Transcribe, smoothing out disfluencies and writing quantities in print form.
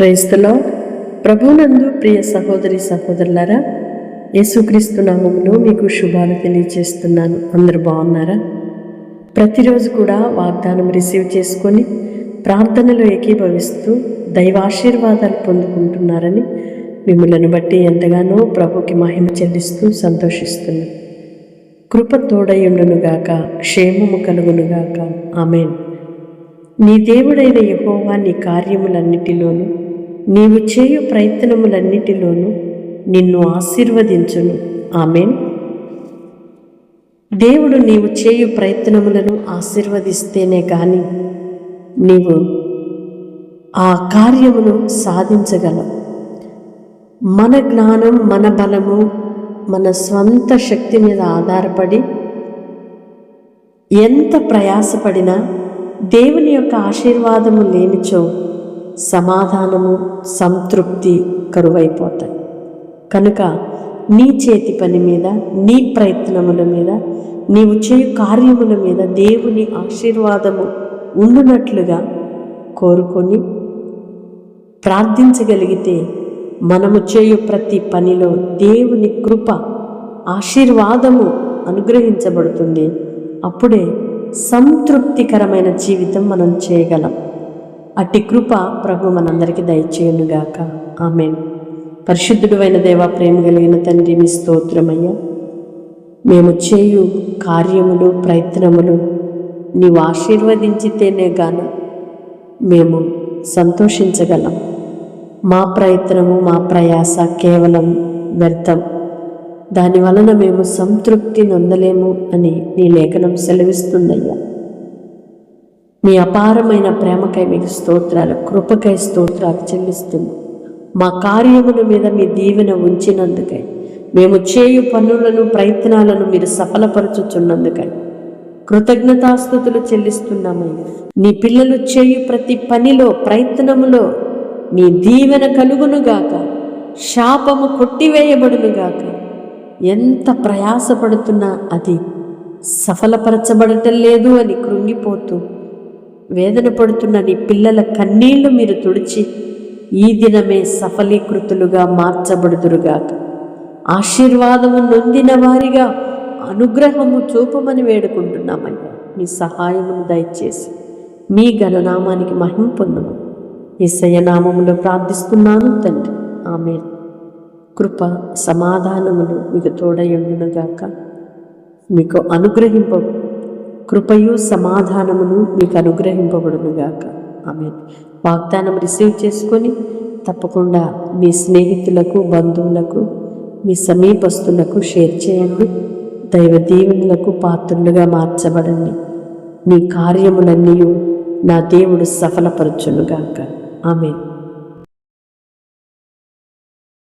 Praise the lord. ప్రభువునందు ప్రియ సహోదరి సహోదరులారా, యేసుక్రీస్తు నామములో మీకు శుభాలు తెలియజేస్తున్నాను. అందరూ బాగున్నారా? ప్రతిరోజు కూడా వాగ్దానం రిసీవ్ చేసుకొని ప్రార్థనలో ఏకీభవిస్తూ దైవాశీర్వాదాలు పొందుకుంటున్నారని మిమ్మల్ని బట్టి ఎంతగానో ప్రభుకి మహిమ చెల్లిస్తూ సంతోషిస్తున్నాను. కృప తోడయుండునుగాక, క్షేమము కలుగునుగాక. ఆమేన్. నీ దేవుడైన యెహోవా నీ కార్యములన్నిటిలోనూ నీవు చేయు ప్రయత్నములన్నిటిలోనూ నిన్ను ఆశీర్వదించును. ఆమేన్. దేవుడు నీవు చేయు ప్రయత్నములను ఆశీర్వదిస్తేనే కానీ నీవు ఆ కార్యమును సాధించగలవు. మన జ్ఞానం, మన బలము, మన స్వంత శక్తి మీద ఆధారపడి ఎంత ప్రయాసపడినా దేవుని యొక్క ఆశీర్వాదము లేనిచో సమాధానము, సంతృప్తి కరువైపోతాయి. కనుక నీ చేతి పని మీద, నీ ప్రయత్నముల మీద, నీవు చేయు కార్యముల మీద దేవుని ఆశీర్వాదము ఉండునట్లుగా కోరుకొని ప్రార్థించగలిగితే మనము చేయు ప్రతి పనిలో దేవుని కృప, ఆశీర్వాదము అనుగ్రహించబడుతుంది. అప్పుడే సంతృప్తికరమైన జీవితం మనం చేయగలం. అట్టి కృప ప్రభు మనందరికీ దయచేయునుగాక. ఆమేన్. పరిశుద్ధుడు అయిన దేవా, ప్రేమ కలిగిన తండ్రి, మీ స్తోత్రమయ్యా. మేము చేయు కార్యములు, ప్రయత్నములు నీవు ఆశీర్వదించితేనే గాన మేము సంతోషించగలం. మా ప్రయత్నము, మా ప్రయాస కేవలం వ్యర్థం. దాని వలన మేము సంతృప్తి నొందలేము అని నీ లేఖనం సెలవిస్తుందయ్యా. మీ అపారమైన ప్రేమకై మీకు స్తోత్రాలు, కృపకై స్తోత్రాలు చెల్లిస్తుంది. మా కార్యముల మీద మీ దీవెన ఉంచినందుకై, మేము చేయు పనులను, ప్రయత్నాలను మీరు సఫలపరచుచున్నందుకై కృతజ్ఞతాస్తుతులు చెల్లిస్తున్నామయ్యా. నీ పిల్లలు చేయు ప్రతి పనిలో, ప్రయత్నములో మీ దీవెన కలుగునుగాక, శాపము కొట్టివేయబడునుగాక. ఎంత ప్రయాసపడుతున్నా అది సఫలపరచబడటం లేదు అని కృంగిపోతూ వేదన పడుతున్న నీ పిల్లల కన్నీళ్లు మీరు తుడిచి ఈ దినమే సఫలీకృతులుగా మార్చబడుదురుగాక. ఆశీర్వాదము నొందిన వారిగా అనుగ్రహము చూపమని వేడుకుంటున్నామయ్యా. మీ సహాయమును దయచేసి మీ ఘననామానికి మహిమ పొందము. యేసయ్య నామములో ప్రార్థిస్తున్నాను తండ్రి. ఆమేన్. కృప, సమాధానములు మీకు తోడయుండునుగాక. మీకు కృపయు సమాధానమును మీకు అనుగ్రహింపబడునుగాక. ఆమేన్. వాగ్దానం రిసీవ్ చేసుకొని తప్పకుండా మీ స్నేహితులకు, బంధువులకు, మీ సమీపస్తులకు షేర్ చేయండి. దైవ దీవెనలకు పాత్రులుగా మార్చబడండి. మీ కార్యములన్నీ నా దేవుడు సఫలపరచునుగాక. ఆమేన్.